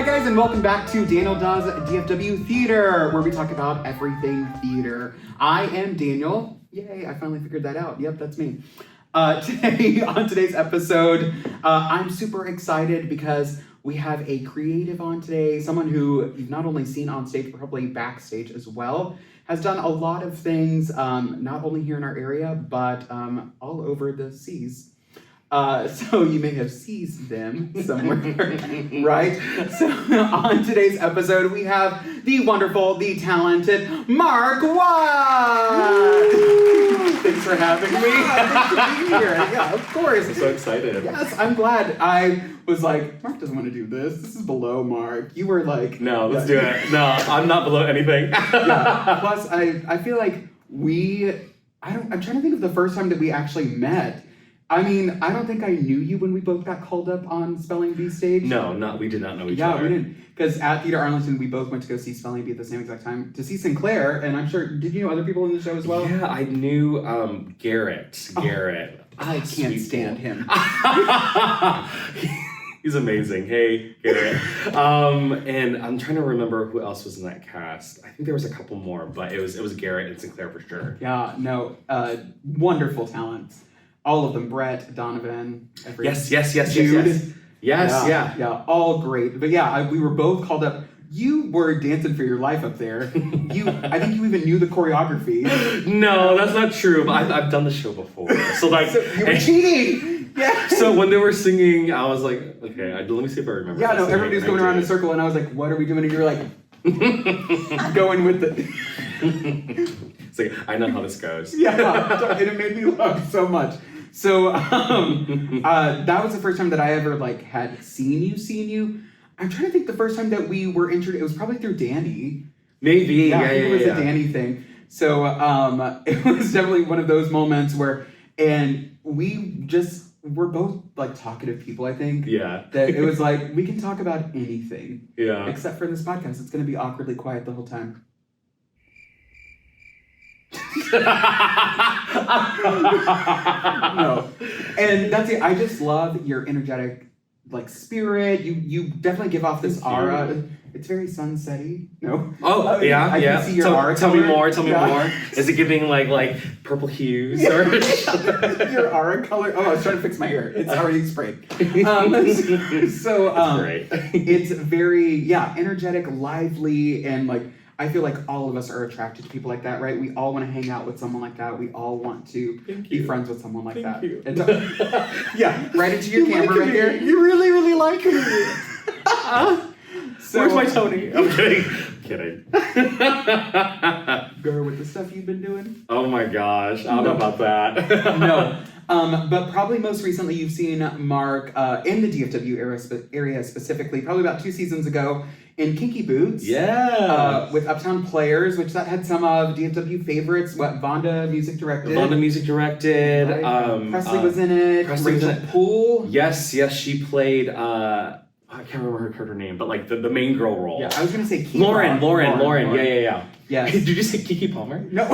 Hi guys, and welcome back to Daniel Does DFW Theater, where we talk about everything theater. I am Daniel. Yay, I finally figured that out. Yep, that's me. Today, on today's episode, I'm super excited because we have a creative on today, someone who you've not only seen on stage, but probably backstage as well, has done a lot of things, not only here in our area, but all over the seas. So you may have seized them somewhere, right? So on today's episode, we have the wonderful, the talented Mark Quach! Thanks for having me. Thanks for being here. Yeah, of course. I'm so excited. Yes, I'm glad. I was like, Mark doesn't want to do this. This is below Mark. You were like... No, let's do it. No, I'm not below anything. Yeah. Plus, I feel like I'm trying to think of the first time that we actually met. I mean, I don't think I knew you when we both got called up on Spelling Bee stage. No, we did not know each other. Yeah, we didn't. Because at Theater Arlington, we both went to go see Spelling Bee at the same exact time. To see Sinclair, and I'm sure, did you know other people in the show as well? Yeah, I knew Garrett. I can't stand him. He's amazing. Hey, Garrett. And I'm trying to remember who else was in that cast. I think there was a couple more, but it was Garrett and Sinclair for sure. Yeah, no, wonderful talents. All of them, Brett, Donovan, Yes. Jude. Yeah, all great. But yeah, we were both called up. You were dancing for your life up there. I think you even knew the choreography. No, that's not true. But I've done the show before. So like, so you were cheating. Yeah. So when they were singing, I was like, okay, let me see if I remember. Yeah, no, everybody was going around in a circle, and I was like, what are we doing? And you were like, going with the... It's like, I know how this goes. Yeah, and it made me laugh so much. So that was the first time that I ever had seen you. I'm trying to think the first time that we were introduced. It was probably through Danny. Maybe. Yeah, it was a Danny thing. So it was definitely one of those moments where, and we're both talkative people, I think. Yeah. That it was like, we can talk about anything. Yeah. Except for this podcast. It's going to be awkwardly quiet the whole time. No. And that's it. I just love your energetic spirit. You definitely give off this aura. It's very sunsetty. No. Oh, yeah. I can see your aura. Tell me more. Is it giving like purple hues or your aura color? Oh, I was trying to fix my hair. It's already sprayed. Great. It's very energetic, lively, and I feel like all of us are attracted to people like that, right? We all want to hang out with someone like that. We all want to be friends with someone like that. You. Yeah, right into your camera right here. You really, really like me. So, where's my Tony? I'm kidding. Girl, with the stuff you've been doing? Oh my gosh, I don't know about that. No. But probably most recently you've seen Mark in the DFW area specifically, probably about 2 seasons ago, in Kinky Boots. Yeah. With Uptown Players, which that had some of DFW favorites. Vonda music directed. Right. Presley was in it. Rachel Poole. Yes, she played. I can't remember her name, but the main girl role. Yeah, I was gonna say Kiki. Lauren. Yeah. Yes. Did you say Kiki Palmer? No.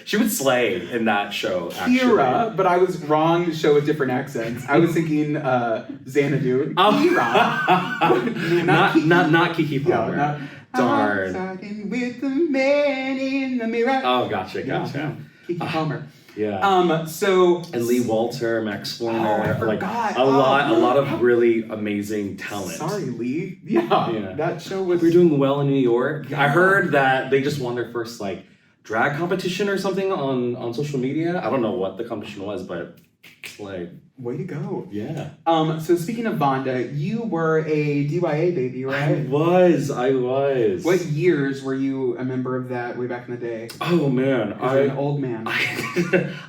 She would slay in that show, actually. Kira, but I was wrong to show with different accents. I was thinking Xanadu. Kira. Not Kiki Palmer. Yeah, Darn. I'm talking with the man in the mirror. Oh, gotcha. Yeah. Kiki Palmer. Yeah. And Lee Walter, Max Warner, I forgot. a lot of really amazing talent. Sorry, Lee. Yeah. That show was. We're doing well in New York. Yeah. I heard that they just won their first drag competition or something on social media. I don't know what the competition was, but way to go. Yeah. So speaking of Vonda, you were a DYA baby, right? I was. What years were you a member of that way back in the day? Oh man, You're an old man.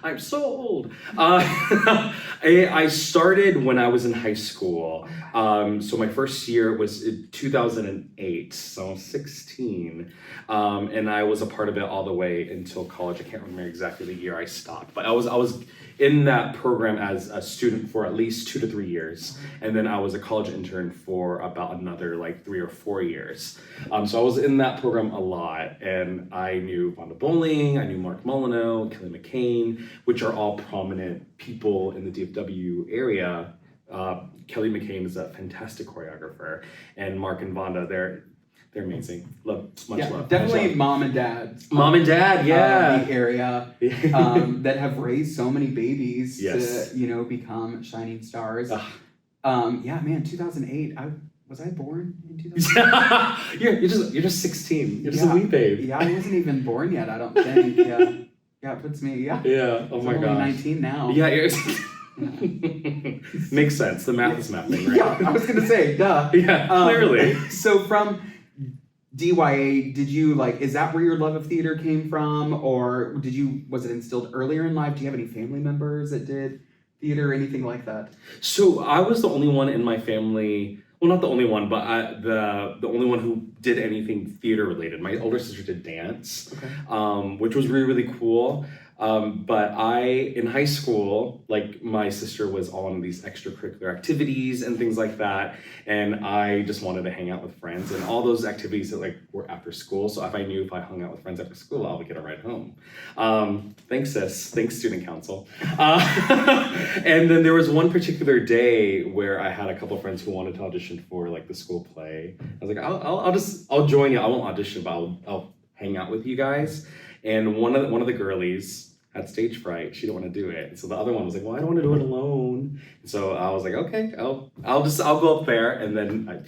I'm so old. I started when I was in high school. So my first year was in 2008, so I was 16. And I was a part of it all the way until college. I can't remember exactly the year I stopped, but I was in that program as a student for at least 2 to 3 years, and then I was a college intern for about another 3 or 4 years. So I was in that program a lot, and I knew Vonda Bowling, I knew Mark Molyneux, Kelly McCain, which are all prominent people in the DFW area Kelly McCain is a fantastic choreographer, and Mark and Vonda, they're amazing. Love, much love. Definitely much love. mom and dad. Mom and dad, yeah. The area that have raised so many babies to, become shining stars. Yeah, man, 2008. Was I born in 2008? you're just 16. You're just a wee babe. Yeah, I wasn't even born yet, I don't think. Yeah, it puts me, Yeah, oh my gosh. I'm only 19 now. Yeah, makes sense. The math is mapping, right? Yeah, I was going to say, duh. Yeah, clearly. So from DYA, did you, is that where your love of theater came from? Or was it instilled earlier in life? Do you have any family members that did theater or anything like that? So I was the only one in my family, well, not the only one, but the only one who did anything theater related. My older sister did dance, which was really, really cool. But in high school, my sister was on these extracurricular activities and things like that. And I just wanted to hang out with friends and all those activities that were after school. So if I hung out with friends after school, I'll get a ride home. Thanks, sis. Thanks, student council. And then there was one particular day where I had a couple of friends who wanted to audition for the school play. I was like, I'll join you. I won't audition, but I'll hang out with you guys. And one of the girlies had stage fright. She didn't want to do it. So the other one was like, well, I don't want to do it alone. And so I was like, okay, I'll go up there. And then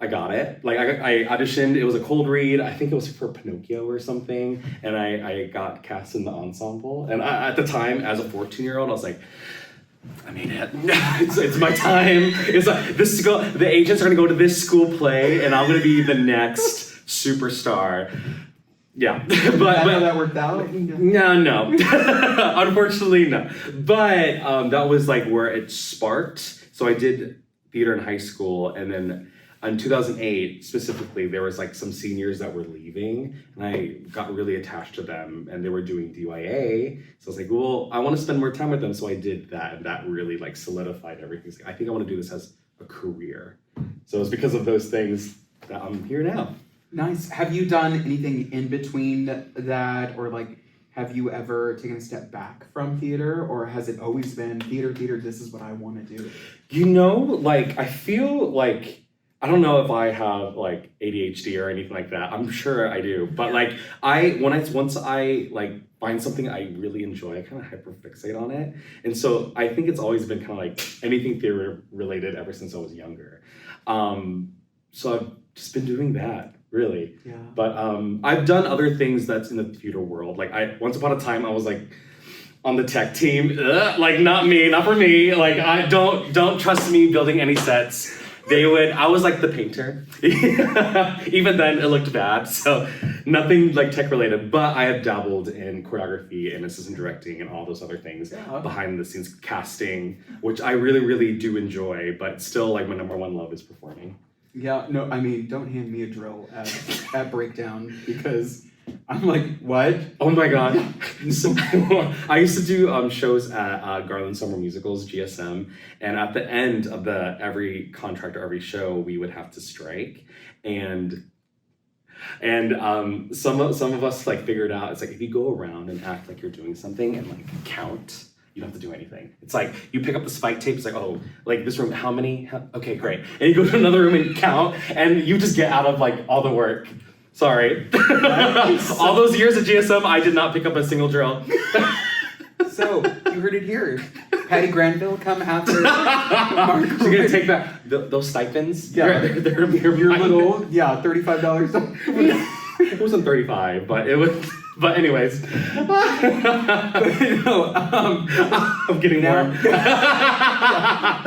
I got it. I auditioned. It was a cold read. I think it was for Pinocchio or something. And I got cast in the ensemble. And at the time, as a 14-year-old, I was like, I made it. It's my time. It's the agents are gonna go to this school play, and I'm gonna be the next superstar. Yeah, but how that worked out? No. Unfortunately, no. But that was where it sparked. So I did theater in high school, and then in 2008 specifically, there was some seniors that were leaving, and I got really attached to them, and they were doing DYA. So I was like, well, I want to spend more time with them, so I did that, and that really solidified everything. I think I want to do this as a career. So it was because of those things that I'm here now. Nice. Have you done anything in between that, or have you ever taken a step back from theater, or has it always been theater, this is what I want to do? I feel I don't know if I have ADHD or anything like that. I'm sure I do, but once I find something I really enjoy, I kind of hyperfixate on it, and so I think it's always been kind of anything theater related ever since I was younger. So I've just been doing that. Really. Yeah. But I've done other things that's in the theater world. Once upon a time I was on the tech team. Not for me. I don't trust me building any sets. I was the painter. Even then it looked bad. So nothing tech related. But I have dabbled in choreography and assistant directing and all those other things behind the scenes casting, which I really, really do enjoy. But still my number one love is performing. Yeah, no, I mean, don't hand me a drill at breakdown, because I'm what? Oh my God. So, I used to do shows at Garland Summer Musicals, GSM, and at the end of every contract or every show, we would have to strike. And some of us figured out, it's if you go around and act like you're doing something and count, you don't have to do anything. It's you pick up the spike tape, it's this room, how many? Okay, great. And you go to another room and count, and you just get out of all the work. Sorry. All those years at GSM, I did not pick up a single drill. So, you heard it here. Patty Granville come after Mark. She's gonna take back those stipends. Yeah, they're your little, $35. It wasn't 35, but it was. But anyways, I'm getting warm.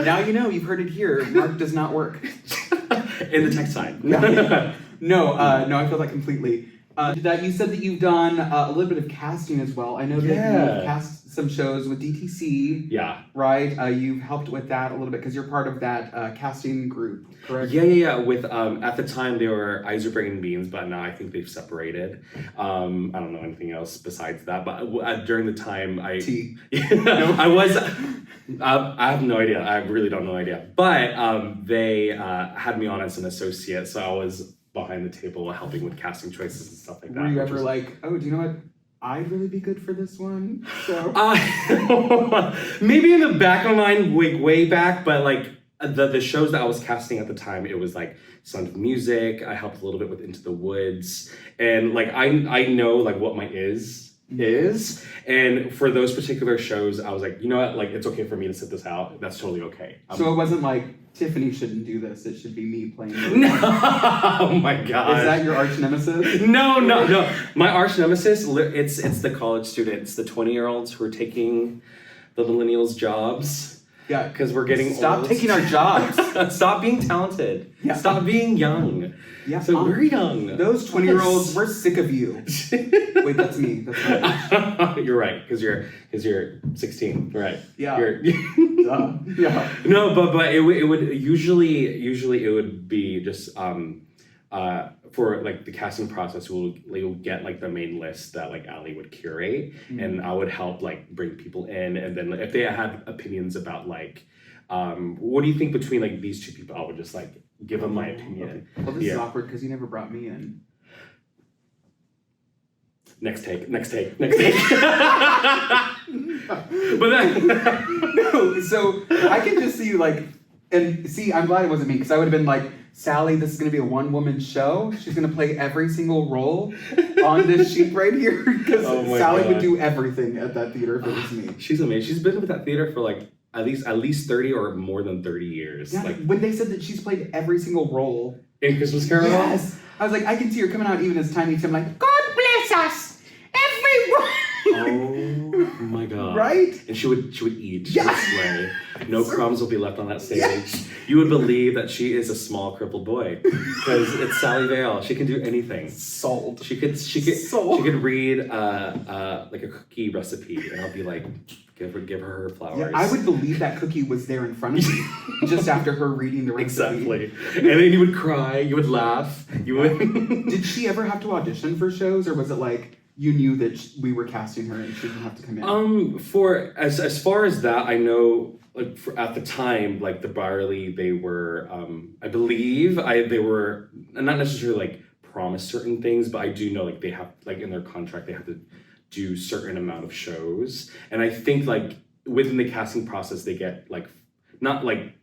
Now you've heard it here. Mark does not work in the tech side. No, I feel that completely. That you said that you've done a little bit of casting as well. I know that you've cast some shows with DTC. Yeah. Right? You've helped with that a little bit because you're part of that casting group, correct? Yeah. With at the time they were Eiserberg and Beans, but now I think they've separated. I don't know anything else besides that. But during the time, I was. I have no idea. I really don't know idea. But they had me on as an associate, so I was behind the table helping with casting choices and stuff like that. Were you ever do you know what? I'd really be good for this one. So maybe in the back of my mind, way back, but like the shows that I was casting at the time, it was like Sound of Music. I helped a little bit with Into the Woods, and like I know like what my is. And for those particular shows, I was like, you know what, like it's okay for me to sit this out. That's totally okay. So it wasn't like Tiffany shouldn't do this. It should be me playing. No. Oh my god. Is that your arch nemesis? No. My arch nemesis, it's the college students, the 20-year-olds who are taking the millennials' jobs. Yeah, because we're getting Stop old. taking our jobs. Stop being talented. Yeah. Stop being young. Yeah, so we're young. Those 20-year-olds, we're sick of you. Wait, that's me. That's my You're right, because you're 16. Right. Yeah. Yeah. No, but it would usually it would be just for like the casting process, we'll get like the main list that like Allie would curate, and I would help like bring people in, and then if they had opinions about like what do you think between like these two people, I would just like give them my opinion. Okay. Well, this is awkward because you never brought me in. Next take. But then no, so I can just see you like, and see, I'm glad it wasn't me, because I would have been like, Sally, this is going to be a one-woman show. She's going to play every single role on this sheet right here, because Sally would do everything at that theater if it was me. She's amazing. She's been with that theater for like at least 30 or more than 30 years. Yeah, like when they said that she's played every single role in Christmas Carol. Yes, I was like, I can see her coming out even as Tiny Tim, like, God bless us, everyone. Oh my god! Right? And she would eat. Yes. This way. No crumbs will be left on that stage. Yes. You would believe that she is a small crippled boy because it's Sally Vale. She can do anything. Sold. She could read like a cookie recipe, and I'll be like, give her flowers. Yeah, I would believe that cookie was there in front of me just after her reading the recipe. Exactly. And then you would cry. You would laugh. You would. Did she ever have to audition for shows, or was it like you knew that we were casting her and she didn't have to come in? For as far as that, I know, like at the time, like the Barley, they were, I believe, they were not necessarily like promised certain things, but I do know like they have like in their contract they have to do certain amount of shows, and I think like within the casting process they get like not like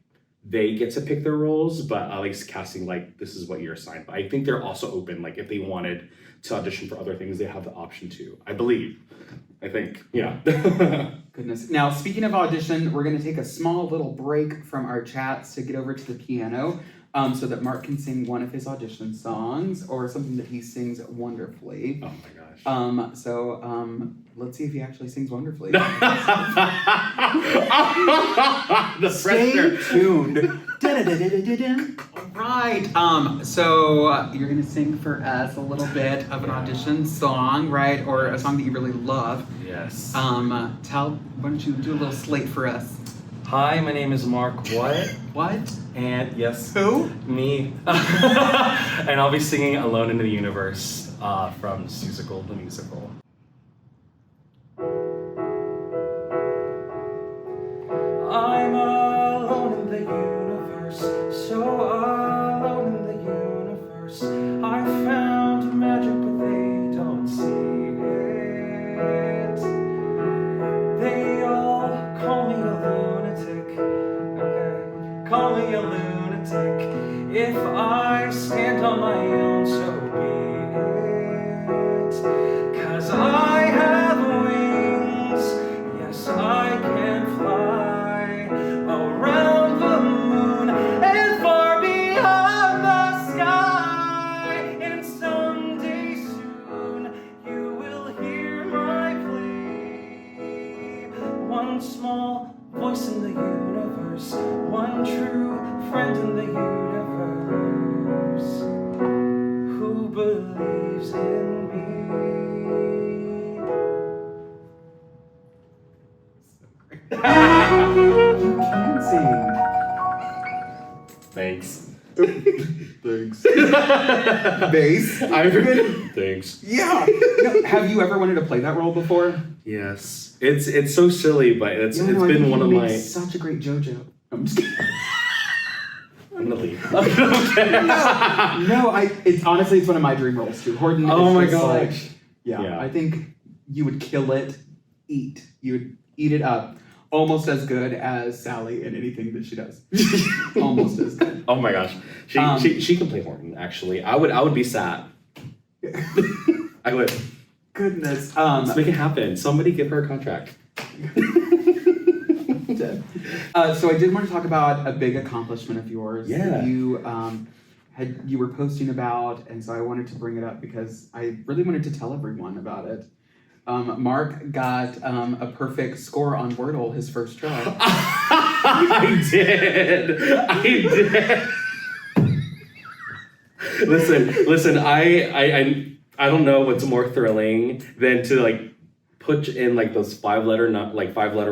they get to pick their roles, but at least casting like this is what you're assigned. But I think they're also open, like if they wanted to audition for other things, they have the option to. I believe. I think. Yeah. Goodness. Now, speaking of audition, we're going to take a small little break from our chats to get over to the piano so that Mark can sing one of his audition songs or something that he sings wonderfully. Oh my gosh. Let's see if he actually sings wonderfully. Stay tuned. All right. So you're gonna sing for us a little bit of an audition song, right? Or a song that you really love. Yes. Why don't you do a little slate for us? Hi, my name is Mark Quach. What? And yes. Who? Me. And I'll be singing Alone in the Universe from Musical the Musical. I'm alone in the universe, so alone in the universe. I found magic, but they don't see it. They all call me a lunatic. Okay, call me a lunatic. If I stand on my own, so be it. 'Cause I have wings, yes, I can fly around the moon and far beyond the sky. And someday soon you will hear my plea. One small voice in the universe, one true friend in the universe, who believes in me. You can sing. Thanks. Thanks. Bass. Thanks. Yeah. No, have you ever wanted to play that role before? Yes. It's so silly, but it's I been think one you of make my. such a great JoJo. I'm just kidding. I'm gonna leave. No, it's honestly it's one of my dream roles too. Horton. Oh is my just gosh. Like, yeah, Yeah. I think you would kill it, you would eat it up. Almost as good as Sally in anything that she does. Almost as good. Oh my gosh, she can play Horton. Actually, I would be sad. I would. Goodness. Let's make it happen. Somebody give her a contract. So I did want to talk about a big accomplishment of yours. Yeah. That you were posting about, and so I wanted to bring it up because I really wanted to tell everyone about it. Mark got a perfect score on Wordle his first try. I did. Listen. I don't know what's more thrilling than to like put in like those 5-letter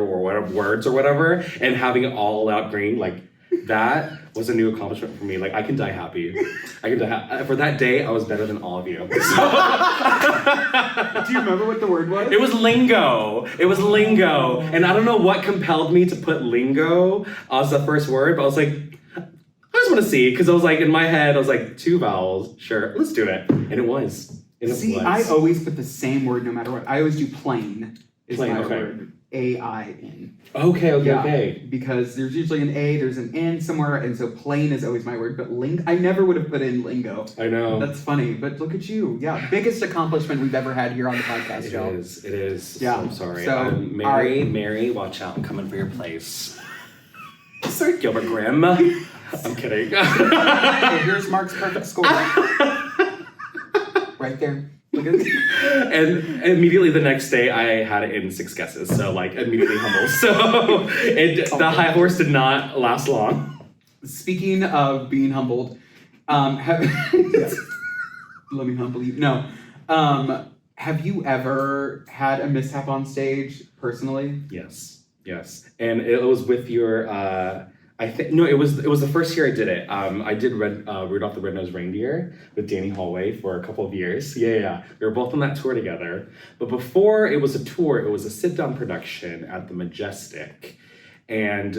or whatever words or whatever, and having it all out green. Like that was a new accomplishment for me. Like I can die happy. For that day, I was better than all of you. Do you remember what the word was? It was lingo. And I don't know what compelled me to put lingo as the first word, but I was like, I just want to see, because I was like, in my head, I was like, 2 vowels, sure, let's do it. And it was. I always put the same word no matter what. I always do plain is my okay. word. A-I-N. Okay. Because there's usually an A, there's an N somewhere, and so plain is always my word. But I never would have put in lingo. I know. That's funny, but look at you. Yeah, biggest accomplishment we've ever had here on the podcast, Joe. It is. Yeah. I'm sorry. So, Mary, watch out. I'm coming for your place. Sorry, Gilbert Grimm. I'm kidding. Okay, here's Mark's perfect score. Right there. Look at it. And immediately the next day, I had it in 6 guesses. So, like, immediately humble. So, the high horse did not last long. Speaking of being humbled, let me humble you. No. Have you ever had a mishap on stage personally? Yes. And it was with your, it was the first year I did it. I did Rudolph the Red-Nosed Reindeer with Danny Hallway for a couple of years. Yeah. We were both on that tour together. But before it was a tour, it was a sit-down production at the Majestic. And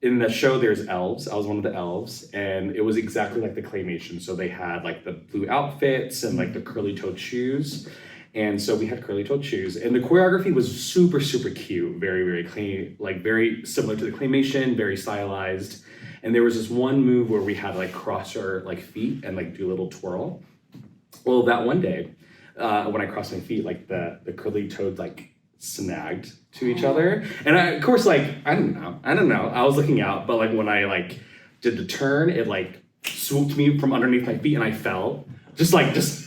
in the show, there's elves. I was one of the elves. And it was exactly like the claymation. So they had like the blue outfits and like the curly-toed shoes. And so we had curly-toed shoes, and the choreography was super, super cute, very, very clean, like very similar to the claymation, very stylized. And there was this one move where we had to like cross our like feet and like do a little twirl. Well, that one day, when I crossed my feet, like the curly-toed like snagged to each other, and of course, like I don't know, I was looking out, but like when I like did the turn, it like swooped me from underneath my feet, and I fell. Just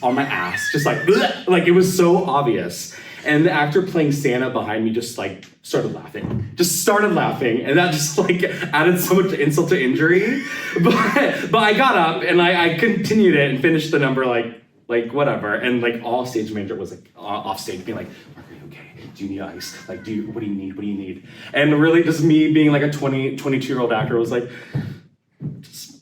on my ass, just like it was so obvious. And the actor playing Santa behind me just like started laughing, and that just like added so much insult to injury. But I got up and I continued it and finished the number like whatever. And like all stage manager was like off stage being like, Mark, are you okay? Do you need ice? Like, what do you need? And really just me being like a 22-year-old actor was like,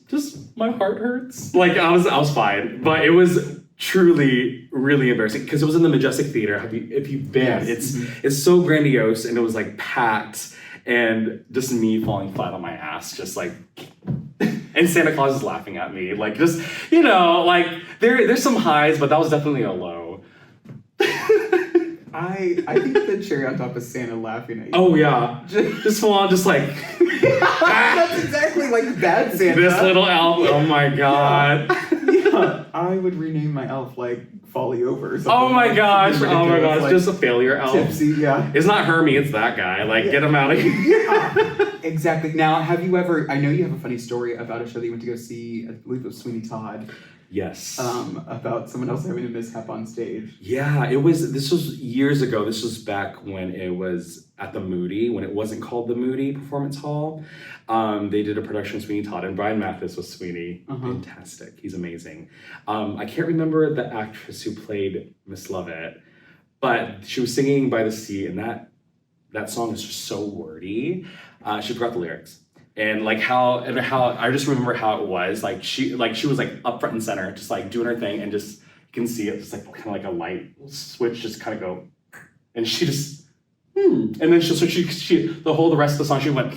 just my heart hurts. Like I was fine, but it was truly really embarrassing because it was in the Majestic Theater. If you've been, yes. It's so grandiose, and it was like packed, and just me falling flat on my ass, just like, and Santa Claus is laughing at me, like just like there's some highs, but that was definitely a low. I think the cherry on top is Santa laughing at you. Oh yeah, just full on, just like. That's exactly like bad Santa. This little elf. Oh my god. Yeah, I would rename my elf like Folly Over or something. Oh my gosh. Like, Just a failure elf. Tipsy, yeah. It's not Hermie, it's that guy. Like, get him out of here. Yeah, exactly. Now, have you ever? I know you have a funny story about a show that you went to go see. I believe it was Sweeney Todd. Yes. About someone else having a mishap on stage. Yeah, this was years ago. This was back when it was at the Moody, when it wasn't called the Moody Performance Hall. They did a production of Sweeney Todd, and Brian Mathis was Sweeney. Fantastic. He's amazing. I can't remember the actress who played Miss Lovett, but she was singing By the Sea, and that song is just so wordy. She forgot the lyrics. And how I just remember how it was like she was like up front and center, just like doing her thing, and just you can see it just like kind of like a light switch just kind of go, and she just and then she the rest of the song she went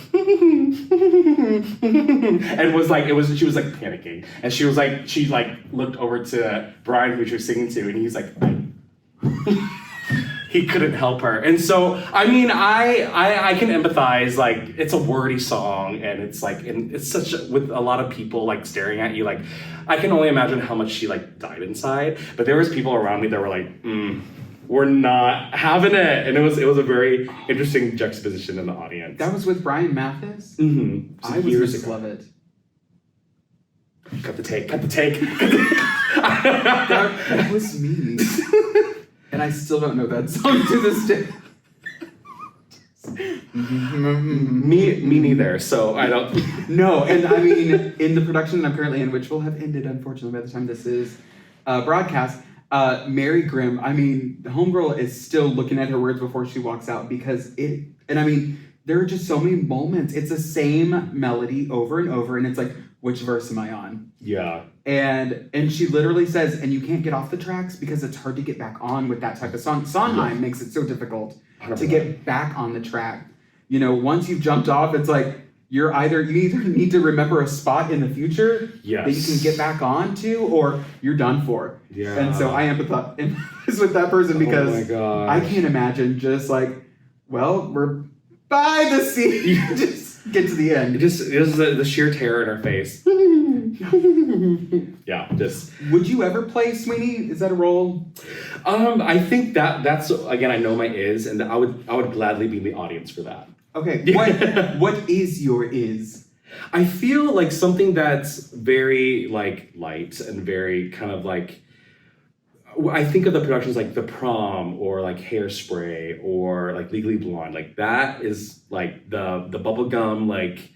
and was like she was like panicking, and she looked over to Brian, who she was singing to, and he's like he couldn't help her. And so, I mean, I can empathize. Like, it's a wordy song, and it's like, and it's such with a lot of people like staring at you. Like, I can only imagine how much she like died inside. But there was people around me that were like, we're not having it, and it was a very interesting juxtaposition in the audience. That was with Brian Mathis. Mm-hmm. I was years just ago. love it. Cut the take. Cut the take. That was me, and I still don't know that song to this day. Me neither. So I don't. No, and I mean, in the production that I'm currently in, which will have ended unfortunately by the time this is broadcast. Mary Grimm, I mean, the homegirl is still looking at her words before she walks out because and I mean, there are just so many moments. It's the same melody over and over, and it's like, which verse am I on? Yeah. And she literally says, and you can't get off the tracks because it's hard to get back on with that type of song. Sondheim makes it so difficult 100%. to get back on the track. You know, once you've jumped off, it's like, you either need to remember a spot in the future that you can get back on to, or you're done for. Yeah. And so I empathize with that person because oh my gosh. I can't imagine just like, well, we're by the sea. Just get to the end. It is the sheer terror in her face. Yeah, just. Would you ever play Sweeney? Is that a role? I think that's again, I know my is, and I would gladly be in the audience for that. Okay, what is your is? I feel like something that's very like light and very kind of like, I think of the productions like The Prom or like Hairspray or like Legally Blonde. Like that is like the bubblegum, like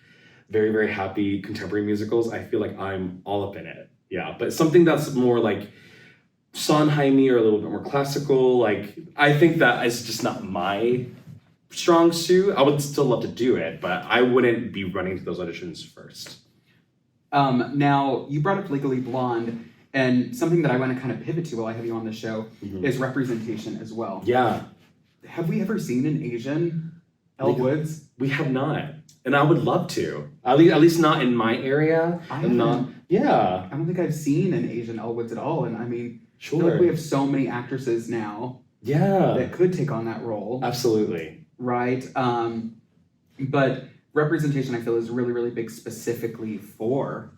very, very happy contemporary musicals. I feel like I'm all up in it. Yeah, but something that's more like Sondheim-y or a little bit more classical. Like I think that is just not my strong suit. I would still love to do it, but I wouldn't be running to those auditions first. Now, you brought up Legally Blonde, and something that I want to kind of pivot to while I have you on the show is representation as well. Yeah. Have we ever seen an Asian Elle Woods? We have not, and I would love to. At least not in my area. I'm not. Yeah. I don't think I've seen an Asian Elle Woods at all, and I mean, Sure. I feel like we have so many actresses now that could take on that role. Absolutely. Right? But representation, I feel, is really, really big specifically for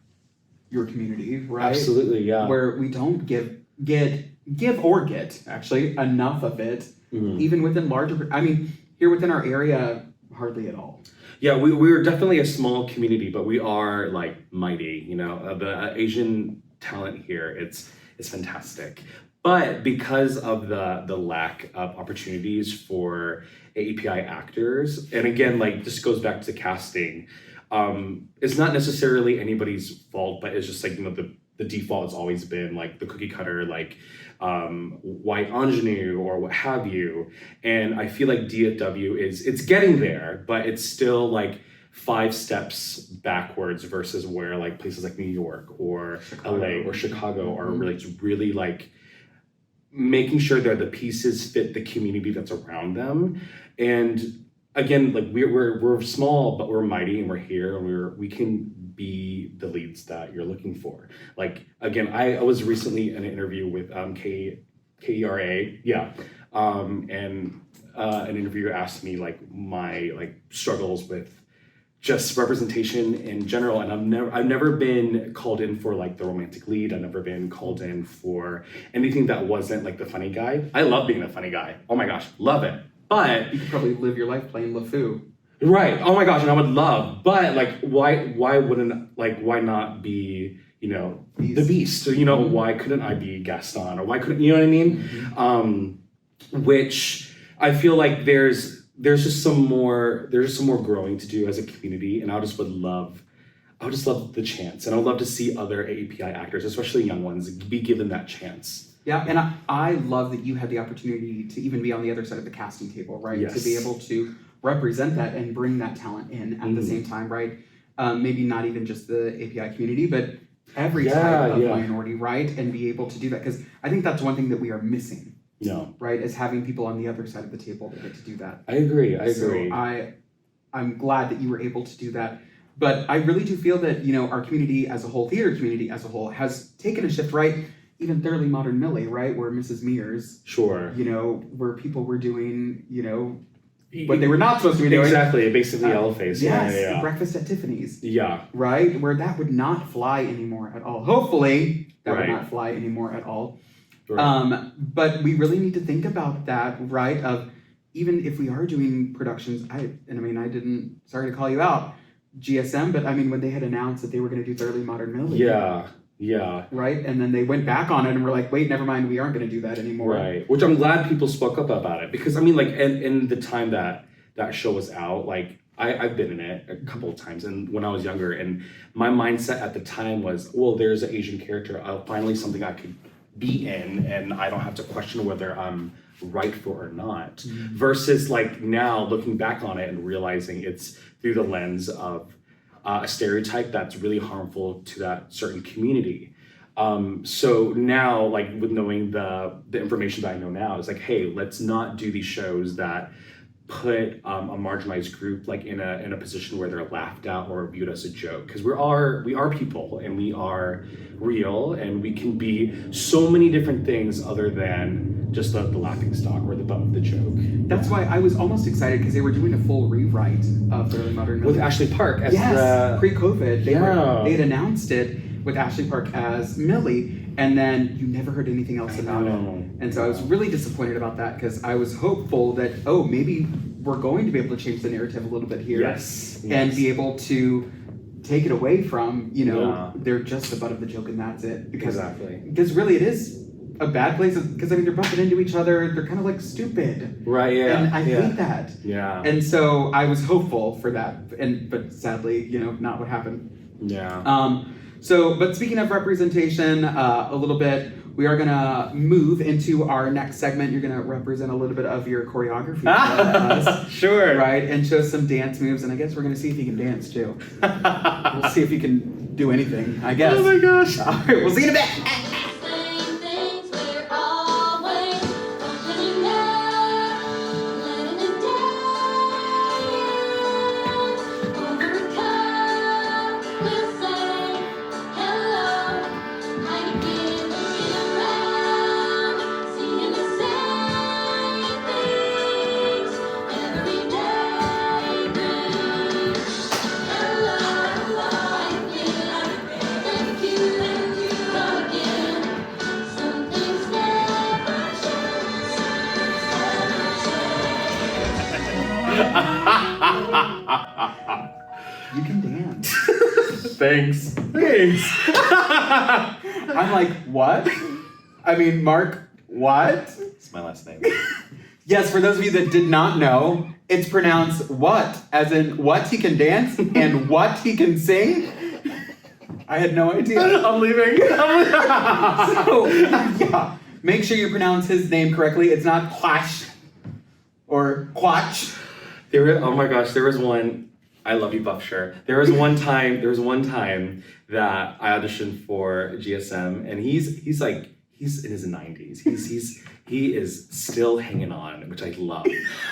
your community, right? Absolutely, yeah. Where we don't give actually enough of it, even within larger, I mean, here within our area, hardly at all. Yeah, we're definitely a small community, but we are like mighty, you know, the Asian talent here, it's fantastic. But because of the lack of opportunities for AAPI actors, and again, like this goes back to casting, it's not necessarily anybody's fault, but it's just like, you know, the default has always been like the cookie cutter, like white ingenue or what have you. And I feel like DFW it's getting there, but it's still like 5 steps backwards versus where like places like New York or LA or Chicago are really like making sure that the pieces fit the community that's around them. And again, like we're small, but we're mighty, and we're here, and we can be the leads that you're looking for. Like again, I was recently in an interview with KERA, and an interviewer asked me like my like struggles with just representation in general, and I've never been called in for like the romantic lead. I've never been called in for anything that wasn't like the funny guy. I love being the funny guy. Oh my gosh, love it. But you could probably live your life playing LeFou. Right. Oh my gosh, and I would love. But like, why not be, you know, the Beast? Or, you know, why couldn't I be Gaston? Or why couldn't, you know what I mean? Which I feel like there's just some more growing to do as a community, and I would just love the chance, and I would love to see other AAPI actors, especially young ones, be given that chance. Yeah, and I love that you had the opportunity to even be on the other side of the casting table, right? Yes. To be able to represent that and bring that talent in at the same time, right? Maybe not even just the API community, but every type of minority, right? And be able to do that, because I think that's one thing that we are missing. No. Right, is having people on the other side of the table that get to do that. I agree. So I'm glad that you were able to do that. But I really do feel that, you know, our community as a whole, theater community as a whole, has taken a shift, right? even Thoroughly Modern Millie, right? Where Mrs. Mears, Sure. you know, where people were doing, you know, what they were not supposed to be doing. Exactly, basically yellow face. Yes, Yeah. Breakfast at Tiffany's. Yeah. Right? Where that would not fly anymore at all. Hopefully, that would Right. not fly anymore at all. Right. But we really need to think about that, right? Of even if we are doing productions, I didn't, sorry to call you out, GSM, but I mean, when they had announced that they were going to do Thoroughly Modern Millie. Yeah. Yeah. Right? And then they went back on it and were like, wait, never mind, we aren't going to do that anymore. Right. Which I'm glad people spoke up about it, because I mean, like, in the time that show was out, like, I've been in it a couple of times, and when I was younger, and my mindset at the time was, well, there's an Asian character, finally something I could be in, and I don't have to question whether I'm right for or not. Mm-hmm. Versus like now looking back on it and realizing it's through the lens of a stereotype that's really harmful to that certain community. So now, like, with knowing the information that I know now, it's like, hey, let's not do these shows that put a marginalized group like in a position where they're laughed at or viewed as a joke, because we are people, and we are real, and we can be so many different things other than just the laughing stock or the butt of the joke. That's why I was almost excited, because they were doing a full rewrite of Thoroughly Modern Millie. With Ashley Park as pre-COVID. They had announced it with Ashley Park as Millie, and then you never heard anything else about it. And so I was really disappointed about that, because I was hopeful that, oh, maybe we're going to be able to change the narrative a little bit here. Yes. And be able to take it away from, they're just the butt of the joke and that's it. Because really it is a bad place, because I mean, they're bumping into each other, they're kind of like stupid. Right, yeah. And I hate that. Yeah. And so I was hopeful for that, but sadly, not what happened. Yeah. But speaking of representation, a little bit, we are gonna move into our next segment. You're gonna represent a little bit of your choreography for us. Sure. Right, and show some dance moves, and I guess we're gonna see if you can dance too. We'll see if you can do anything, I guess. Oh my gosh. All right, we'll see you in a bit. You can dance. Thanks. I'm like, what? I mean, Mark, what? It's my last name. Yes, for those of you that did not know, it's pronounced what, as in what he can dance and what he can sing. I had no idea. I'm leaving. So, yeah, make sure you pronounce his name correctly. It's not Quach or Quach. Oh my gosh, there was one. I love you, Buff Sure. There was one time that I auditioned for GSM, and he's in his 90s. He is still hanging on, which I love.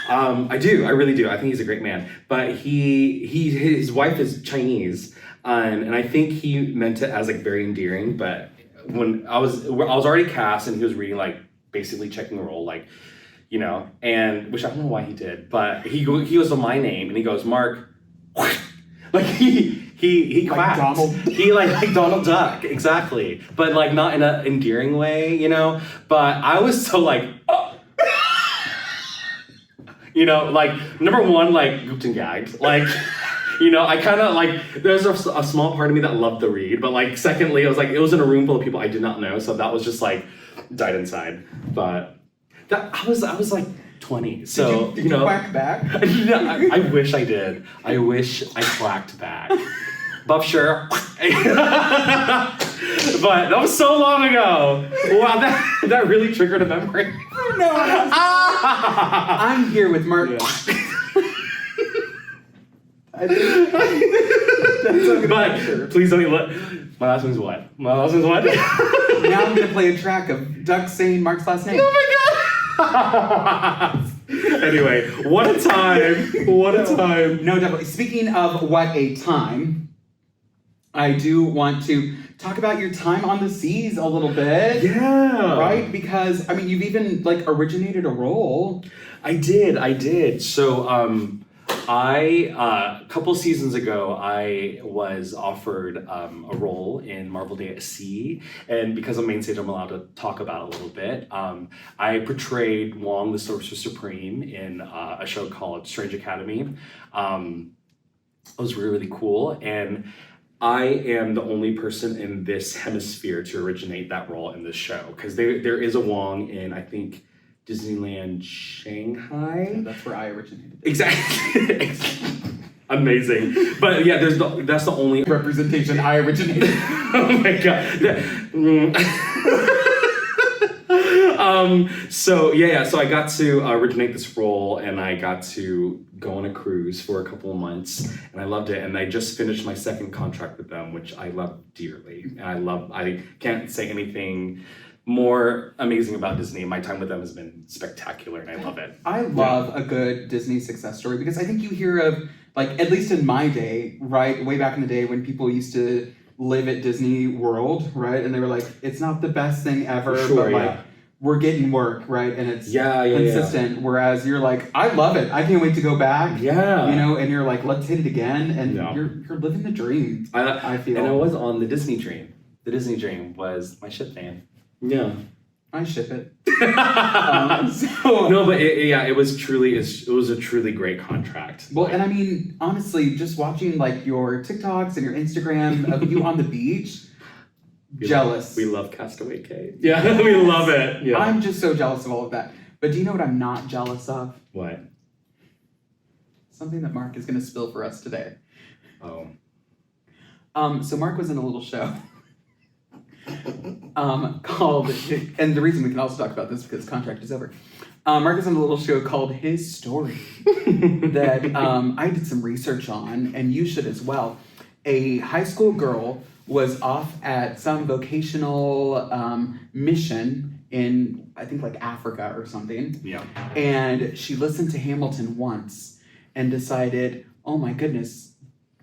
I really do. I think he's a great man. But his wife is Chinese, and I think he meant it as like very endearing. But when I was already cast, and he was reading like basically checking the role, like, and which I don't know why he did, but he goes to my name and he goes, Mark. Like he quacked. Like Donald. He like Donald Duck, exactly. But like not in an endearing way, But I was so like, oh. Like number one, like gooped and gagged. Like, I kind of like, there's a small part of me that loved the read, but like secondly, it was in a room full of people I did not know, so that was just like died inside. But I was like 20. So did you quack back? I wish I did. I wish I quacked back. Buff Sure. But that was so long ago. Wow, that really triggered a memory. No. I'm here with Mark. Yeah. I think that's but please don't let. My last one's what? Now I'm gonna play a track of Duck saying Mark's last name. Oh my god! Anyway, what a time! What a time! No, definitely. Speaking of what a time, I do want to talk about your time on the seas a little bit. Yeah. Right? Because, I mean, you've even, like, originated a role. I did. So, a couple seasons ago, I was offered a role in Marvel Day at Sea, and because I'm main stage, I'm allowed to talk about it a little bit. I portrayed Wong, the Sorcerer Supreme, in a show called Strange Academy. It was really, really cool, and I am the only person in this hemisphere to originate that role in this show, because there is a Wong in, I think, Disneyland Shanghai. Yeah, that's where I originated. Exactly. Amazing. But yeah, that's the only representation I originated. Oh my god. So I got to originate this role, and I got to go on a cruise for a couple of months, and I loved it. And I just finished my second contract with them, which I love dearly. And I can't say anything more amazing about Disney. My time with them has been spectacular, and I love it. I love a good Disney success story, because I think you hear of, like, at least in my day, right, way back in the day when people used to live at Disney World, right, and they were like, it's not the best thing ever, but like, we're getting work, right, and it's consistent, whereas you're like, I love it, I can't wait to go back, you know, and you're like, let's hit it again, and you're living the dream, I feel. And I was on the Disney dream. The Disney dream was my ship name. Yeah. I ship it. No, but it was a truly great contract. Well, and I mean, honestly, just watching like your TikToks and your Instagram of you on the beach, jealous. We love Castaway Cay. Yeah, we love it. Yeah. I'm just so jealous of all of that. But do you know what I'm not jealous of? What? Something that Mark is going to spill for us today. Oh. So Mark was in a little show. Called, and the reason we can also talk about this because contract is over. Mark is in a little show called His Story that I did some research on, and you should as well. A high school girl was off at some vocational mission in, I think, like Africa or something. Yeah. And she listened to Hamilton once and decided, oh my goodness,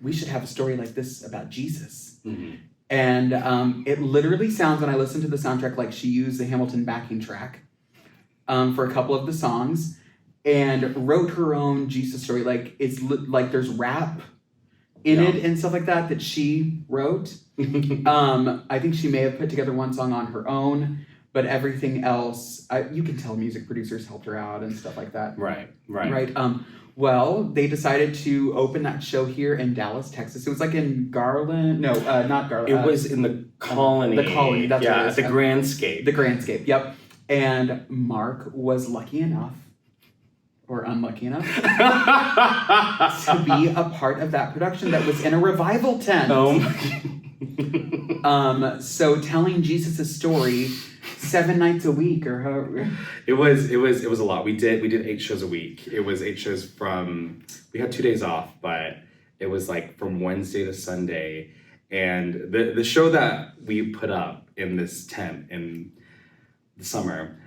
we should have a story like this about Jesus. Mm-hmm. And it literally sounds, when I listen to the soundtrack, like she used the Hamilton backing track for a couple of the songs and wrote her own Jesus story. Like, it's like there's rap in it and stuff like that she wrote. I think she may have put together one song on her own, but everything else, you can tell music producers helped her out and stuff like that. Right. Well, they decided to open that show here in Dallas, Texas. It was like in Garland. No, not Garland. It was in the Colony. The Colony, that's what it is. The Grandscape. The Grandscape, yep. And Mark was lucky enough, or unlucky enough, to be a part of that production that was in a revival tent. Oh my. So telling Jesus' story 7 nights a week, or how? It was a lot. We did 8 shows a week. It was 8 shows we had 2 days off, but it was like from Wednesday to Sunday. And the show that we put up in this tent in the summer,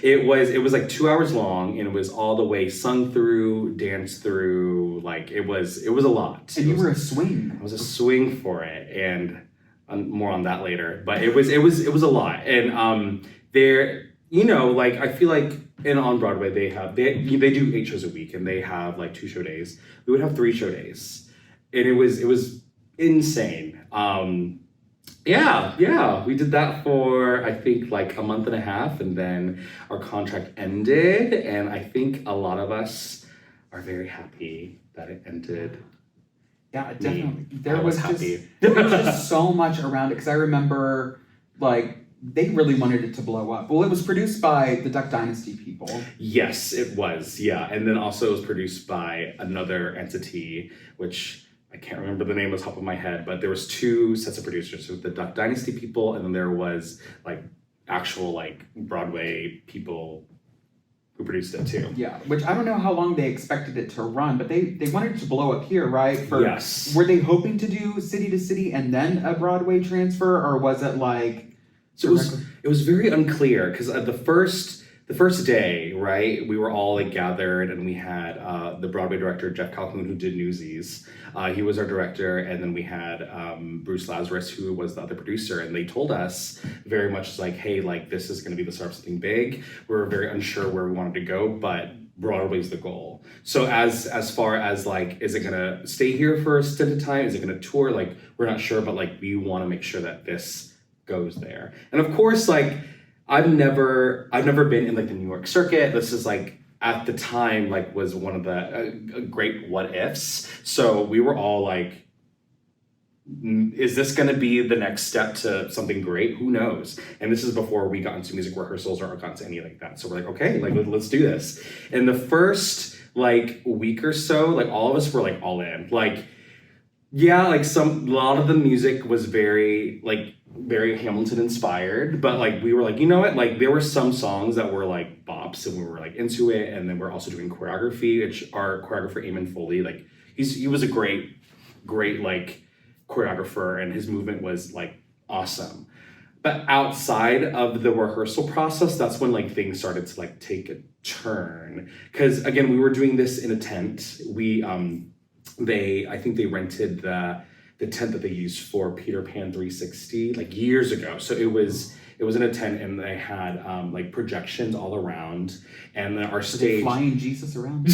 it was like 2 hours long, and it was all the way sung through, danced through, like it was a lot. And you were a swing. I was a swing for it, and more on that later. But it was a lot. And there, you know, like I feel like on Broadway they do 8 shows a week, and they have like 2 show days. We would have 3 show days, and it was insane. We did that for I think like a month and a half, and then our contract ended, and I think a lot of us are very happy that it ended. Yeah, definitely. There was just so much around it, because I remember like they really wanted it to blow up. Well, it was produced by the Duck Dynasty people. Yes, it was. Yeah, and then also it was produced by another entity, which I can't remember the name off the top of my head, but there was 2 sets of producers, so the Duck Dynasty people, and then there was like actual like Broadway people who produced it too. Yeah, which I don't know how long they expected it to run, but they wanted it to blow up here, right? Yes. Were they hoping to do city to city and then a Broadway transfer, or was it like? So it was very unclear, because the the first day, right, we were all like gathered, and we had the Broadway director Jeff Calhoun, who did Newsies. He was our director, and then we had Bruce Lazarus, who was the other producer, and they told us very much like, hey, like this is going to be the start of something big. We were very unsure where we wanted to go, but Broadway's the goal. So as far as like, is it gonna stay here for a stint of time? Is it gonna tour? Like, we're not sure, but like we want to make sure that this goes there. And of course, like I've never been in like the New York circuit. This is like at the time like was one of the great what ifs. So we were all like, is this going to be the next step to something great? Who knows? And this is before we got into music rehearsals or got into any like that. So we're like, okay, like let's do this. And the first like week or so, like all of us were like all in. Like, yeah, like a lot of the music was very Hamilton inspired, but like we were like, you know what? Like there were some songs that were like bops, and we were like into it. And then we're also doing choreography, which our choreographer Eamon Foley, like he was a great like choreographer, and his movement was like awesome. But outside of the rehearsal process, that's when like things started to like take a turn. Because again, we were doing this in a tent. I think they rented the tent that they used for Peter Pan 360 like years ago. So it was in a tent, and they had like projections all around, and then our stage flying Jesus around.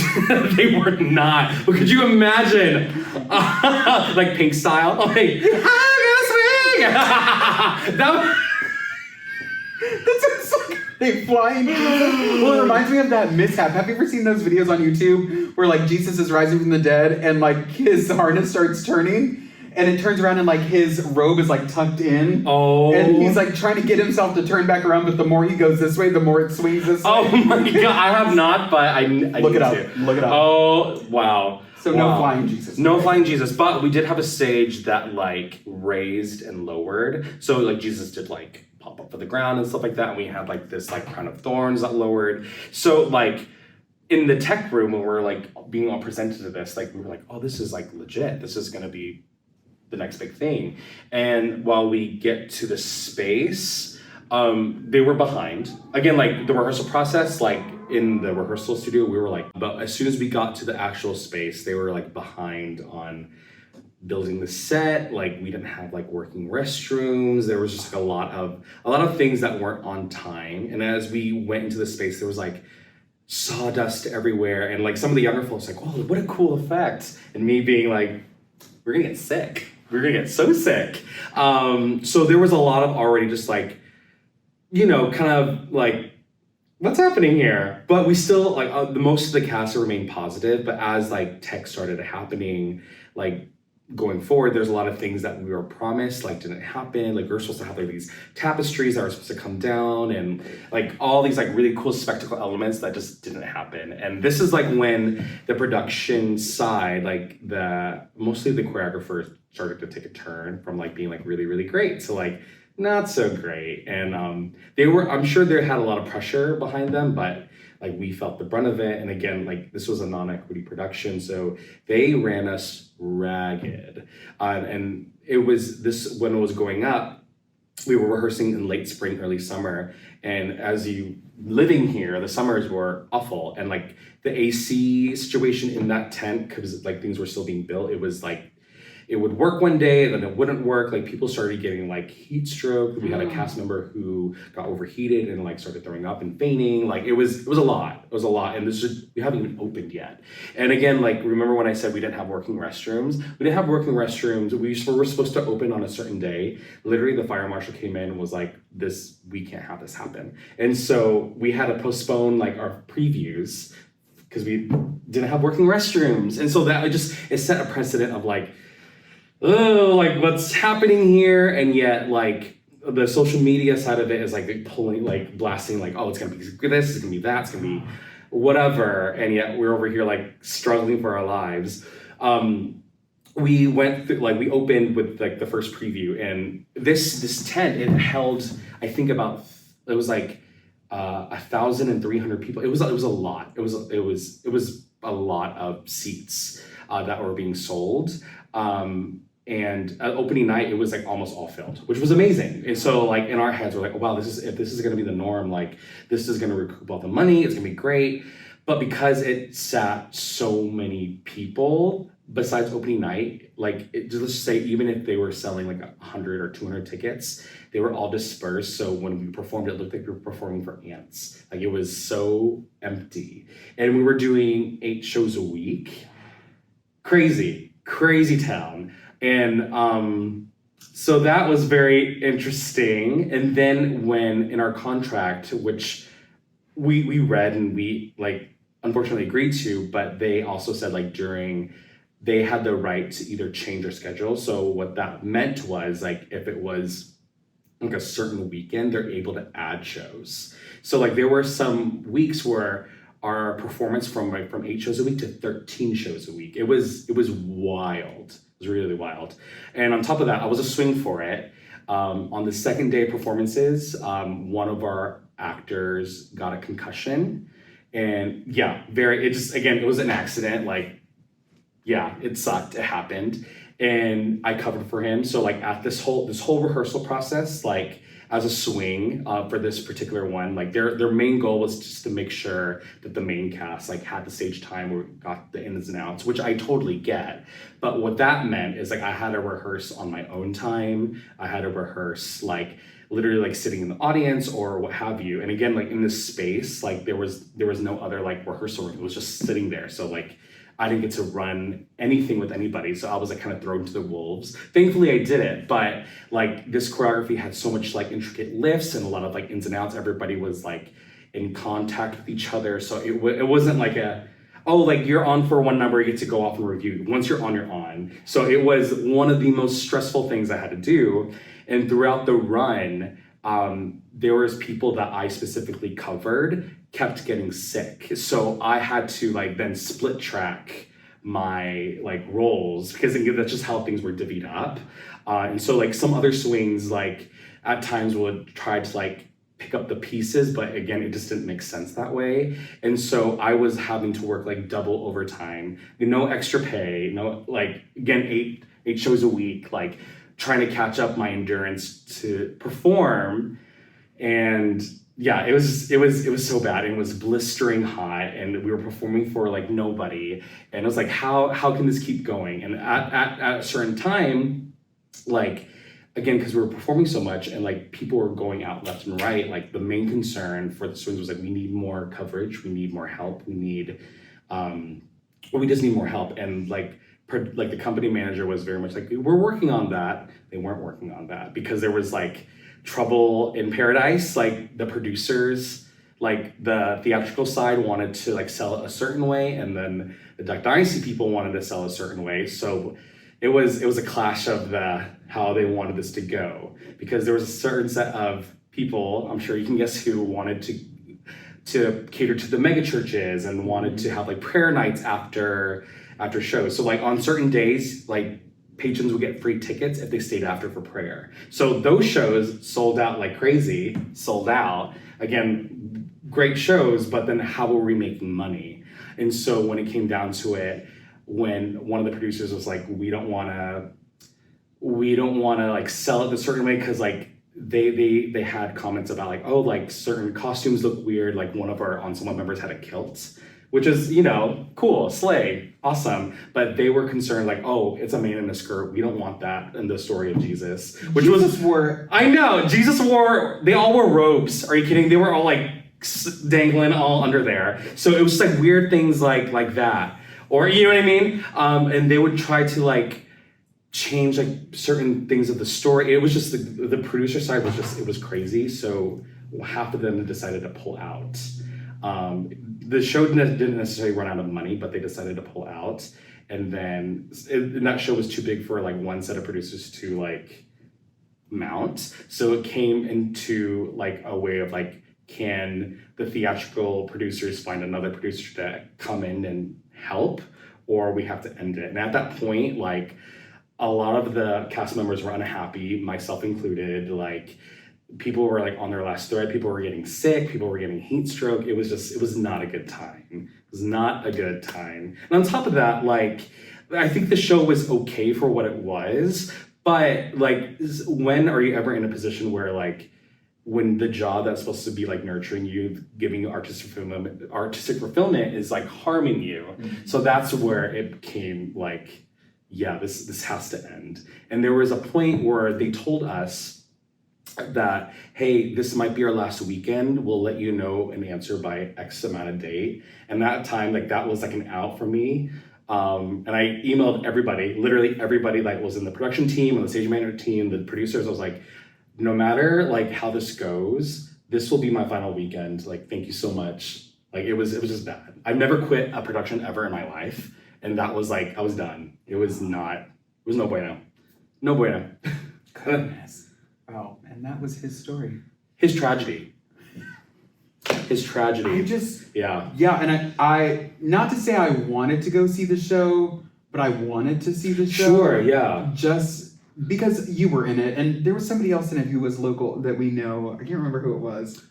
They were not. But could you imagine, like Pink style, like I'm gonna swing. That's just like they flying Jesus. Well, it reminds me of that mishap. Have you ever seen those videos on YouTube where like Jesus is rising from the dead, and like his harness starts turning? And it turns around and like his robe is like tucked in. Oh. And he's like trying to get himself to turn back around, but the more he goes this way, the more it swings this way. Oh my God, I have not, but I look it up. Look it up. Oh, wow. So no flying Jesus. No flying Jesus, but we did have a stage that like raised and lowered. So like Jesus did like pop up to the ground and stuff like that. And we had like this like crown of thorns that lowered. So like in the tech room when we're like being all presented to this, like we were like, oh, this is like legit. This is gonna be the next big thing. And while we get to the space, they were behind. Again, like the rehearsal process, like in the rehearsal studio, we were like, but as soon as we got to the actual space, they were like behind on building the set. Like we didn't have like working restrooms. There was just like a lot of things that weren't on time. And as we went into the space, there was like sawdust everywhere. And like some of the younger folks like, oh, what a cool effect. And me being like, we're gonna get sick. We're gonna get so sick. So there was a lot of already just like, you know, kind of like, what's happening here? But we still like most of the cast remained positive. But as like tech started happening, like going forward, there's a lot of things that we were promised like didn't happen. Like we were supposed to have like these tapestries that were supposed to come down, and like all these like really cool spectacle elements that just didn't happen. And this is like when the production side, like mostly the choreographers started to take a turn from like being like really, really great to like not so great. And I'm sure they had a lot of pressure behind them, but like we felt the brunt of it. And again, like this was a non-equity production, so they ran us ragged. And it was this, when it was going up, we were rehearsing in late spring, early summer. And as you living here, the summers were awful. And like the AC situation in that tent, because like things were still being built, it was like, it would work one day, then it wouldn't work. Like people started getting like heat stroke. We had a cast member who got overheated and like started throwing up and fainting. Like it was a lot. It was a lot. And we haven't even opened yet. And again, like remember when I said we didn't have working restrooms? We didn't have working restrooms. We were supposed to open on a certain day. Literally the fire marshal came in and was like, we can't have this happen. And so we had to postpone like our previews because we didn't have working restrooms. And so that it set a precedent of like, oh, like what's happening here? And yet like the social media side of it is like pulling, like blasting, like, oh, it's gonna be this, it's gonna be that, it's gonna be whatever. And yet we're over here like struggling for our lives. We went through, like we opened with like the first preview, and this tent, it held, I think it was like 1,300 people. It was a lot. It was a lot of seats that were being sold. and opening night, it was like almost all filled, which was amazing. And so like in our heads, we're like, wow, if this is gonna be the norm, like this is gonna recoup all the money, it's gonna be great. But because it sat so many people, besides opening night, like let's just say even if they were selling like 100 or 200 tickets, they were all dispersed. So when we performed, it looked like we were performing for ants. Like it was so empty. And we were doing 8 shows a week. Crazy town. And so that was very interesting. And then when in our contract, which we read and we like unfortunately agreed to, but they also said like they had the right to either change their schedule. So what that meant was like if it was like a certain weekend, they're able to add shows. So like there were some weeks where our performance from 8 shows a week to 13 shows a week. It was wild. It was really wild. And on top of that, I was a swing for it. On the second day of performances, one of our actors got a concussion. And yeah, it was an accident. Like, yeah, it sucked. It happened. And I covered for him. So like at this whole rehearsal process, like as a swing for this particular one, like their main goal was just to make sure that the main cast like had the stage time where we got the ins and outs, which I totally get. But what that meant is like I had to rehearse on my own time. I had to rehearse like literally like sitting in the audience or what have you. And again, like in this space, like there was no other like rehearsal room. It was just sitting there. So like I didn't get to run anything with anybody. So I was like kind of thrown to the wolves. Thankfully I did it, but like this choreography had so much like intricate lifts and a lot of like ins and outs. Everybody was like in contact with each other. So it wasn't like like you're on for one number, you get to go off and review. Once you're on, you're on. So it was one of the most stressful things I had to do. And throughout the run, there was people that I specifically covered kept getting sick. So I had to like then split track my like roles because that's just how things were divvied up. And so like some other swings like at times would try to like pick up the pieces, but again, it just didn't make sense that way. And so I was having to work like double overtime, no extra pay, no like again, eight shows a week, like trying to catch up my endurance to perform. And yeah, it was so bad. It was blistering hot and we were performing for like nobody. And it was like, how can this keep going? And at a certain time, like, again, because we were performing so much and like people were going out left and right, like the main concern for the swings was like, we need more coverage, we need more help, we just need more help. And like the company manager was very much like, we're working on that. They weren't working on that because there was like trouble in paradise. Like the producers, like the theatrical side wanted to like sell it a certain way, and then the Duck Dynasty people wanted to sell a certain way. So it was a clash of how they wanted this to go, because there was a certain set of people, I'm sure you can guess who, wanted to cater to the mega churches and wanted to have like prayer nights after shows. So like on certain days, like patrons would get free tickets if they stayed after for prayer. So those shows sold out like crazy, sold out. Again, great shows, but then how were we making money? And so when it came down to it, when one of the producers was like, we don't want to like sell it a certain way, because like they had comments about like, oh, like certain costumes look weird. Like one of our ensemble members had a kilt, which is, cool, slay, awesome. But they were concerned like, oh, it's a man in a skirt. We don't want that in the story of Jesus. Which I know, they all wore robes. Are you kidding? They were all like dangling all under there. So it was just like weird things like that. Or, you know what I mean? And they would try to like change like certain things of the story. It was just the producer side it was crazy. So half of them decided to pull out. The show didn't necessarily run out of money, but they decided to pull out. And then and that show was too big for like one set of producers to like mount. So it came into like a way of like, can the theatrical producers find another producer to come in and help, or we have to end it? And at that point, like a lot of the cast members were unhappy, myself included. Like people were like on their last thread, people were getting sick, people were getting heat stroke. It was not a good time. It was not a good time. And on top of that, like I think the show was okay for what it was, but like, when are you ever in a position where like, when the job that's supposed to be like nurturing you, giving you artistic fulfillment is like harming you. Mm-hmm. So that's where it became like, yeah, this has to end. And there was a point where they told us that, hey, this might be our last weekend. We'll let you know an answer by X amount of date. And that time, like that was like an out for me. And I emailed everybody, literally everybody that was in the production team and the stage manager team, the producers. I was like, no matter like how this goes, this will be my final weekend. Like, thank you so much. Like it was just bad. I've never quit a production ever in my life. And that was like, I was done. It was no bueno. No bueno. Goodness. Oh, and that was his story. His tragedy. Yeah, and I not to say I wanted to go see the show, but I wanted to see the show. Sure, yeah. Just because you were in it, and there was somebody else in it who was local that we know. I can't remember who it was.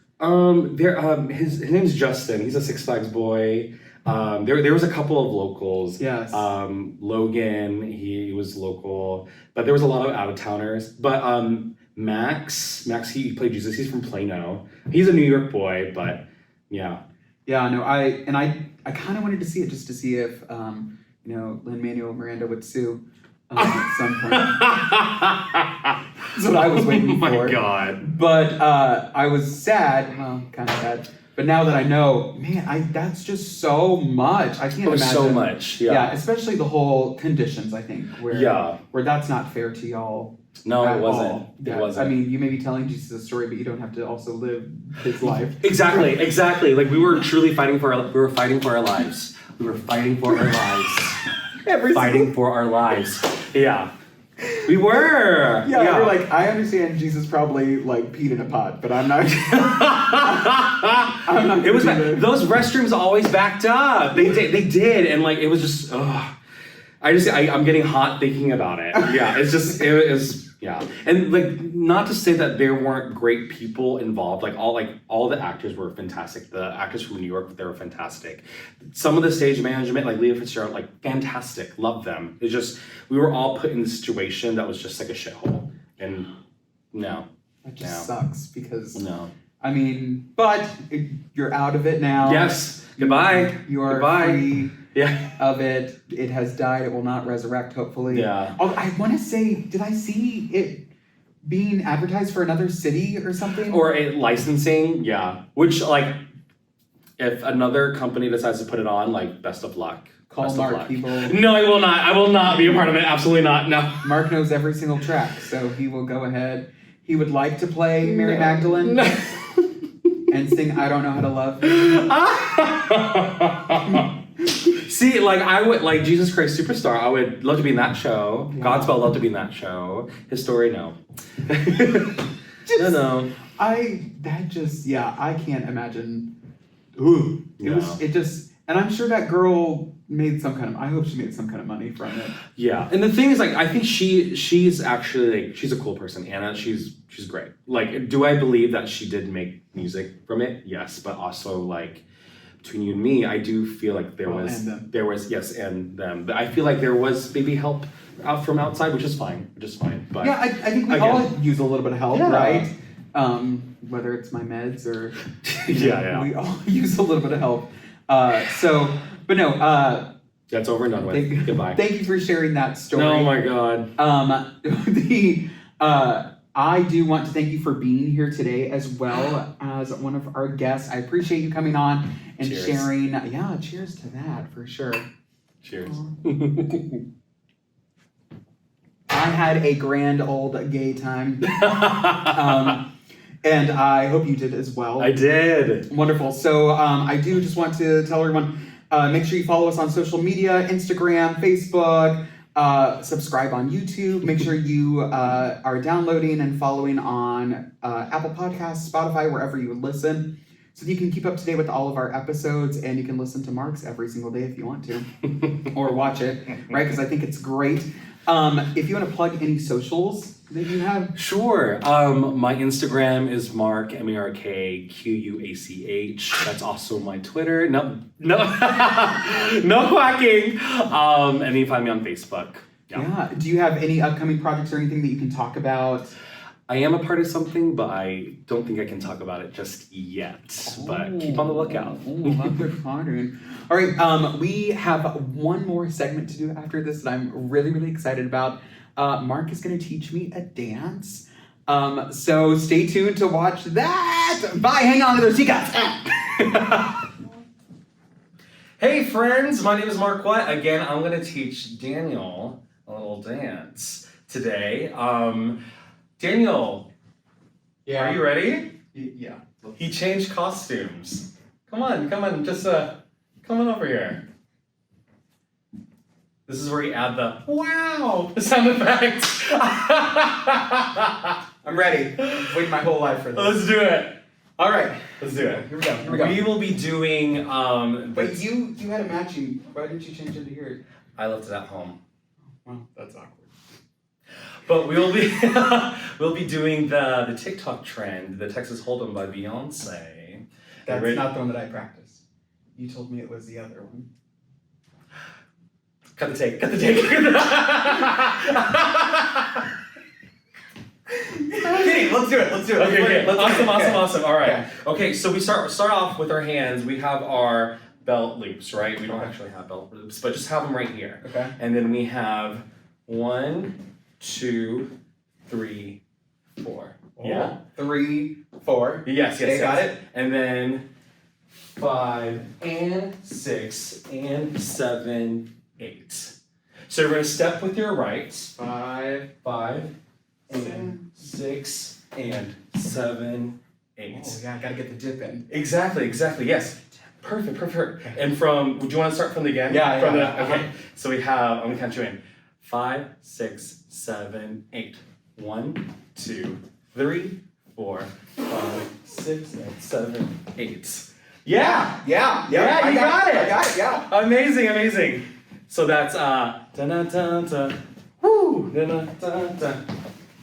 His name's Justin. He's a Six Flags boy. There was a couple of locals. Yes. Logan, he was local, but there was a lot of out of towners. But Max, he played Jesus. He's from Plano. He's a New York boy, but yeah. Yeah, no, I kind of wanted to see it just to see if Lin-Manuel Miranda would sue. At some point. That's what I was waiting for. Oh my God. But I was sad, well, kind of sad. But now that I know, man, that's just so much. I can't imagine. So much, yeah. Yeah, especially the whole conditions, I think, where that's not fair to y'all. No, it wasn't. Yeah. It wasn't. I mean, you may be telling Jesus a story, but you don't have to also live his life. Exactly. Like we were truly fighting for our lives. We were fighting for our lives. Fighting for our lives. Yeah. We were. Yeah, we're like, I understand Jesus probably like peed in a pot, but I'm not. I'm not. It was those restrooms always backed up. They did, and like it was just. I'm getting hot thinking about it. Yeah, it was. Yeah, and like not to say that there weren't great people involved. Like all the actors were fantastic. The actors from New York, they were fantastic. Some of the stage management, like Leah Fitzgerald, like fantastic. Loved them. It's just we were all put in a situation that was just like a shithole. And no, that just sucks because no. I mean, but you're out of it now. Yes. Goodbye. You are free. Yeah. Of it. It has died. It will not resurrect, hopefully. Yeah. Oh, I want to say, did I see it being advertised for another city or something? Or a licensing, yeah. Which, like, if another company decides to put it on, like, best of luck. Call Mark, people. No, I will not. I will not be a part of it. Absolutely not. No. Mark knows every single track, so he will go ahead. He would like to play Mary Magdalene. No. And sing I Don't Know How to Love You. See, like I would like Jesus Christ Superstar. I would love to be in that show. Yeah. Godspell love to be in that show. His Story, no. No. I can't imagine. Ooh, and I'm sure that girl made I hope she made some kind of money from it. Yeah, and the thing is, like, I think she's actually like she's a cool person. Anna, she's great. Like, do I believe that she did make music from it? Yes, but also like. Between you and me, I do feel like there was yes, and them. But I feel like there was maybe help out from outside, which is fine. But yeah, I think we all use a little bit of help, right? Whether it's my meds or we all use a little bit of help. That's over and done with. Goodbye. Thank you for sharing that story. Oh my God. I do want to thank you for being here today as well as one of our guests. I appreciate you coming on and sharing. Yeah, cheers to that for sure. Cheers. I had a grand old gay time. And I hope you did as well. I did. Wonderful. So I do just want to tell everyone, make sure you follow us on social media, Instagram, Facebook. Subscribe on YouTube. Make sure you are downloading and following on Apple Podcasts, Spotify, wherever you listen, so that you can keep up to date with all of our episodes, and you can listen to Mark's every single day if you want to, or watch it, right? Because I think it's great. If you want to plug any socials, that you have? Sure. My Instagram is Mark, MarkQuach. That's also my Twitter. No, no quacking. And you can find me on Facebook. Yeah. Do you have any upcoming projects or anything that you can talk about? I am a part of something, but I don't think I can talk about it just yet. But keep on the lookout. That's exciting. All right, we have one more segment to do after this that I'm really, really excited about. Mark is going to teach me a dance. So stay tuned to watch that. Bye. Hang on to those teacups. Hey friends, my name is Mark Quach. Again, I'm going to teach Daniel a little dance today. Daniel, Yeah. are you ready? Yeah. He changed costumes. Come on, just come on over here. This is where you add the wow sound effect. I'm ready. I've waited my whole life for this. Let's do it. All right. Let's do it. Here we go. We will be doing. Wait, you had a matching. Why didn't you change it to yours? I left it at home. Well, that's awkward. But we'll be we'll be doing the TikTok trend, the Texas Hold'em by Beyonce. That's not the one that I practiced. You told me it was the other one. Cut the take. Kidding, let's do it. Okay. Awesome. All right. Okay, so we start off with our hands. We have our belt loops, right? We don't actually have belt loops, but just have them right here. Okay. And then we have 1, 2, 3, 4. Oh. Yeah. 3, 4. Yes. Okay, got it. And then 5 and 6 and 7, 8. So you're going to step with your right. 5 and 6 and 7, 8. Oh yeah, I gotta get the dip in. Exactly. Yes. Perfect. And would you want to start from the again? Yeah. Okay. So we have. I'm gonna count you in. 5, 6, 7, 8. 1, 2, 3, 4, 5, 6, 7, 8. Yeah. You got it. I got it. Yeah. Amazing. So that's da da da da. Woo. Da da da da.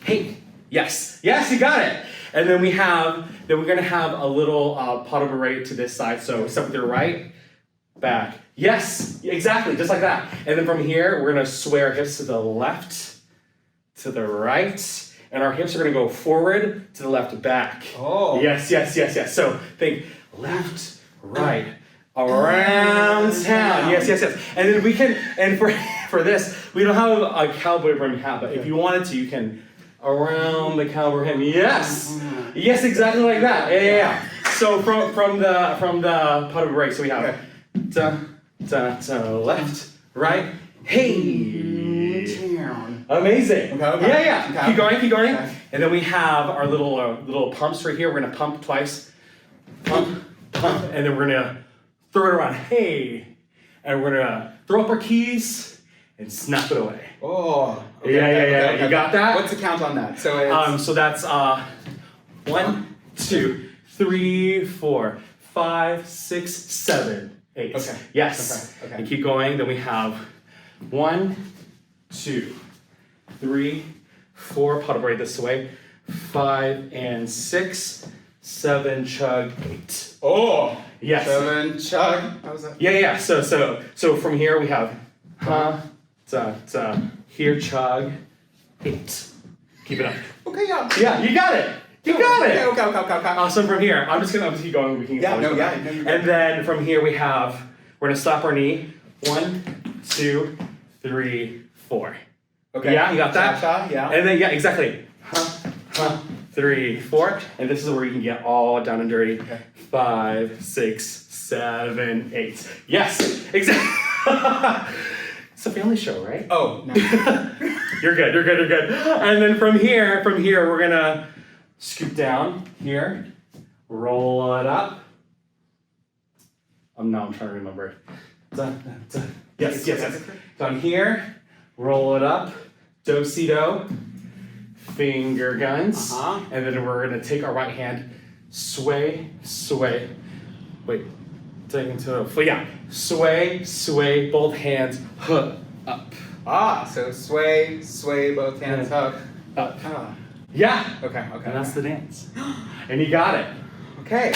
Hey. Yes, you got it. And then we're gonna have a little pas de bourrée to this side. So step with your right, back. Yes, exactly, just like that. And then from here, we're gonna sway our hips to the left, to the right, and our hips are gonna go forward, to the left, back. Oh. Yes. So think left, right, around town. Yes. And then we can, and for this, we don't have a cowboy brim hat, but if you wanted to, you can around the cowboy hem. Yes, exactly like that. Yeah. So from the pas de bourrée, so we have left, right, hey, Town. amazing. Okay. Yeah. Keep going. Okay. And then we have our little pumps right here. We're gonna pump twice, pump, and then we're gonna throw it around. Hey, and we're gonna throw up our keys and snap it away. Oh. Okay, yeah. You got that? What's the count on that? So it's so that's 1, 2, 3, 4, 5, 6, 7, 8. Okay. Yes. Okay. And keep going. Then we have 1, 2, 3, 4. Pas de bourrée this way. 5 and 6, 7, chug, 8. Oh. Yes. 7 chug. How was that? Yeah. So from here we have here chug 8. Keep it up. Okay, yeah. Yeah, you got it. Okay. Awesome. From here, I'm just gonna keep going. We can Yeah, always no, go yeah, back. no, you're good. And then from here we're gonna slap our knee. 1, 2, 3, 4. Okay. Yeah, you got that? Cha-cha, yeah. And then exactly. 3, 4. And this is where you can get all down and dirty. Okay. 5, 6, 7, 8. Yes, exactly. It's a family show, right? Oh, no. You're good. And then from here, we're gonna scoop down here, roll it up. I'm trying to remember. Yes. Down here, roll it up, do-si-do, finger guns, and then we're gonna take our right hand, sway. Wait, take into sway, both hands, up. So sway, both hands up. Yeah. Okay. And that's the dance. And he got it. Okay.